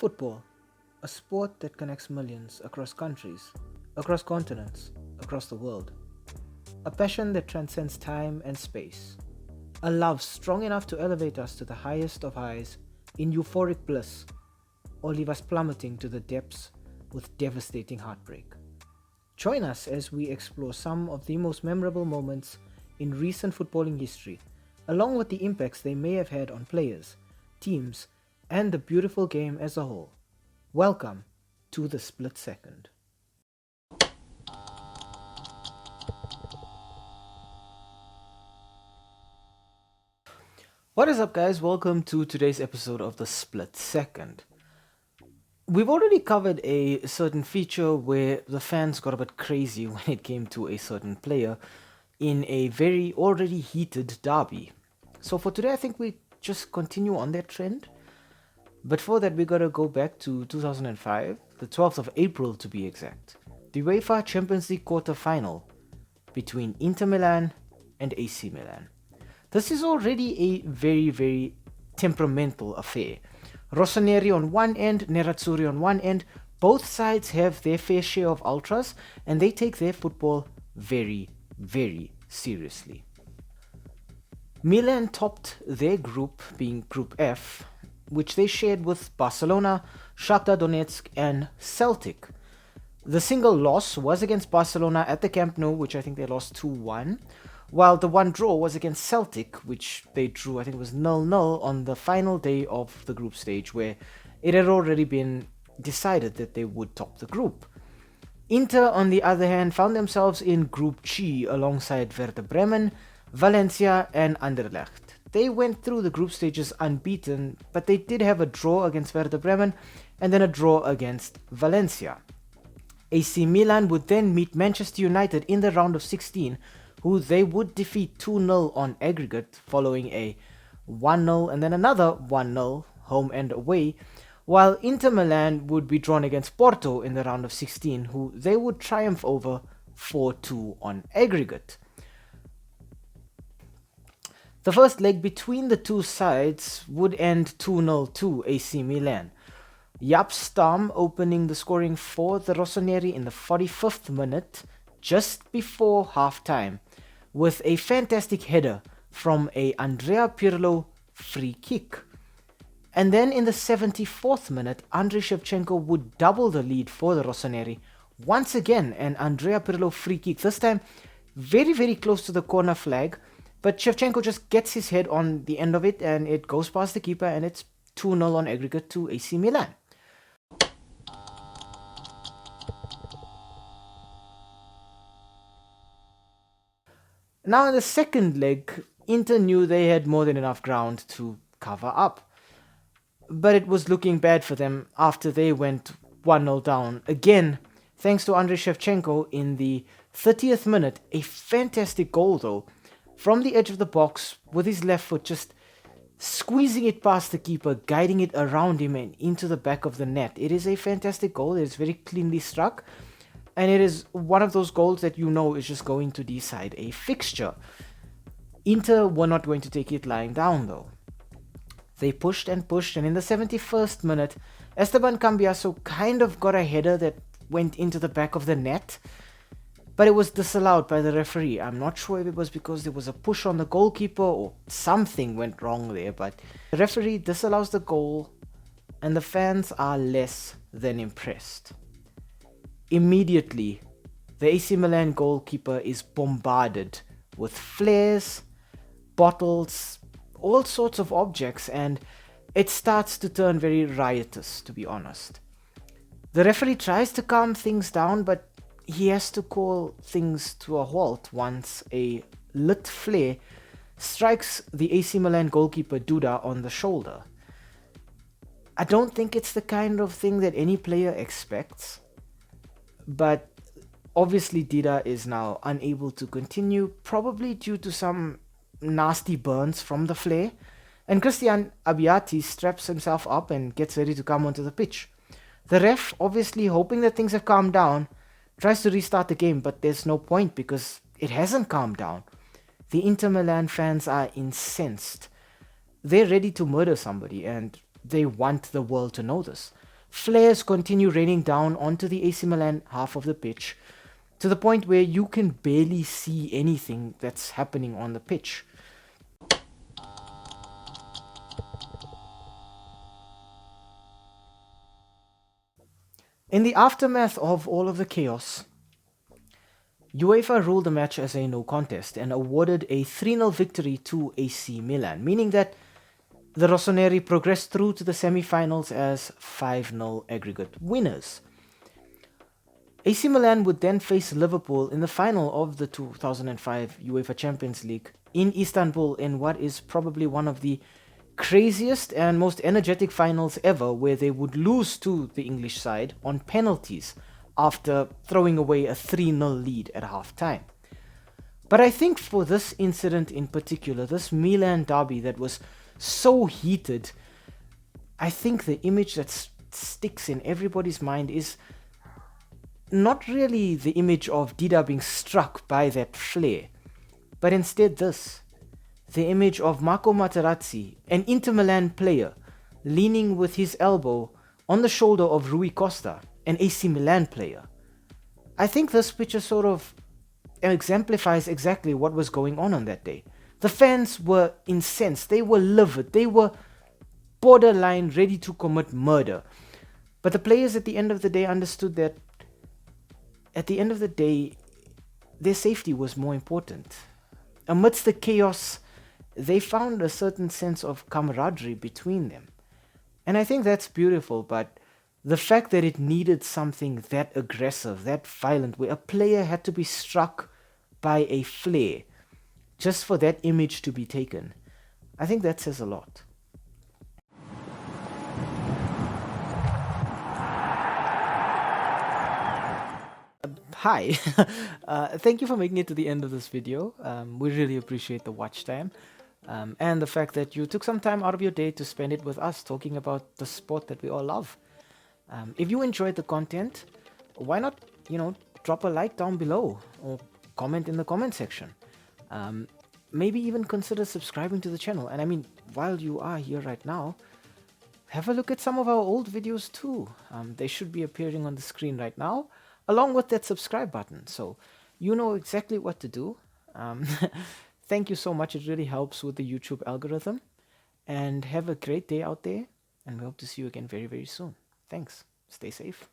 Football, a sport that connects millions across countries, across continents, across the world. A passion that transcends time and space. A love strong enough to elevate us to the highest of highs in euphoric bliss, or leave us plummeting to the depths with devastating heartbreak. Join us as we explore some of the most memorable moments in recent footballing history, along with the impacts they may have had on players, teams, and the beautiful game as a whole. Welcome to the Split Second. What is up, guys? Welcome to today's episode of the Split Second. We've already covered a certain feature where the fans got a bit crazy when it came to a certain player in a very already heated derby. So for today, I think we just continue on that trend. But for that, we gotta go back to 2005, the 12th of April to be exact. The UEFA Champions League quarter-final between Inter Milan and AC Milan. This is already a very, very temperamental affair. Rossoneri on one end, Nerazzurri on one end. Both sides have their fair share of ultras, and they take their football very, very seriously. Milan topped their group, being Group F, which they shared with Barcelona, Shakhtar Donetsk, and Celtic. The single loss was against Barcelona at the Camp Nou, which I think they lost 2-1, while the one draw was against Celtic, which they drew, I think it was 0-0 on the final day of the group stage, where it had already been decided that they would top the group. Inter, on the other hand, found themselves in Group G alongside Werder Bremen, Valencia, and Anderlecht. They went through the group stages unbeaten, but they did have a draw against Werder Bremen and then a draw against Valencia. AC Milan would then meet Manchester United in the round of 16, who they would defeat 2-0 on aggregate, following a 1-0 and then another 1-0 home and away, while Inter Milan would be drawn against Porto in the round of 16, who they would triumph over 4-2 on aggregate. The first leg between the two sides would end 2-0 to AC Milan. Jaap Stam opening the scoring for the Rossoneri in the 45th minute, just before half-time, with a fantastic header from a Andrea Pirlo free kick. And then in the 74th minute, Andriy Shevchenko would double the lead for the Rossoneri. Once again, an Andrea Pirlo free kick, this time very, very close to the corner flag, but Shevchenko just gets his head on the end of it and it goes past the keeper, and it's 2-0 on aggregate to AC Milan. Now in the second leg, Inter knew they had more than enough ground to cover up. But it was looking bad for them after they went 1-0 down. Again, thanks to Andriy Shevchenko in the 30th minute, a fantastic goal though, from the edge of the box with his left foot, just squeezing it past the keeper, guiding it around him and into the back of the net. It is a fantastic goal. It is very cleanly struck. And it is one of those goals that you know is just going to decide a fixture. Inter were not going to take it lying down though. They pushed, and in the 71st minute, Esteban Cambiaso kind of got a header that went into the back of the net, but it was disallowed by the referee. I'm not sure if it was because there was a push on the goalkeeper or something went wrong there, but the referee disallows the goal and the fans are less than impressed. Immediately, the AC Milan goalkeeper is bombarded with flares, bottles, all sorts of objects, and it starts to turn very riotous, to be honest. The referee tries to calm things down, but he has to call things to a halt once a lit flare strikes the AC Milan goalkeeper Duda on the shoulder. I don't think it's the kind of thing that any player expects, but obviously Dida is now unable to continue, probably due to some nasty burns from the flare, and Christian Abbiati straps himself up and gets ready to come onto the pitch. The ref, obviously hoping that things have calmed down, tries to restart the game, but there's no point because it hasn't calmed down. The Inter Milan fans are incensed. They're ready to murder somebody, and they want the world to know this. Flares continue raining down onto the AC Milan half of the pitch, to the point where you can barely see anything that's happening on the pitch. In the aftermath of all of the chaos, UEFA ruled the match as a no contest and awarded a 3-0 victory to AC Milan, meaning that the Rossoneri progressed through to the semi-finals as 5-0 aggregate winners. AC Milan would then face Liverpool in the final of the 2005 UEFA Champions League in Istanbul, in what is probably one of the craziest and most energetic finals ever, where they would lose to the English side on penalties after throwing away a 3-0 lead at half-time. But I think for this incident in particular, this Milan derby that was so heated, I think the image that sticks in everybody's mind is not really the image of Dida being struck by that flare, but instead this, the image of Marco Materazzi, an Inter Milan player, leaning with his elbow on the shoulder of Rui Costa, an AC Milan player. I think this picture sort of exemplifies exactly what was going on that day. The fans were incensed, they were livid, they were borderline ready to commit murder. But the players at the end of the day understood that at the end of the day, their safety was more important. Amidst the chaos, they found a certain sense of camaraderie between them. And I think that's beautiful, but the fact that it needed something that aggressive, that violent, where a player had to be struck by a flare just for that image to be taken, I think that says a lot. Hi, thank you for making it to the end of this video. We really appreciate the watch time and the fact that you took some time out of your day to spend it with us talking about the sport that we all love. If you enjoyed the content, why not, drop a like down below or comment in the comment section. Maybe even consider subscribing to the channel. And I mean, while you are here right now, have a look at some of our old videos too. They should be appearing on the screen right now, along with that subscribe button. So you know exactly what to do. Thank you so much. It really helps with the YouTube algorithm. And have a great day out there. And we hope to see you again very, very soon. Thanks. Stay safe.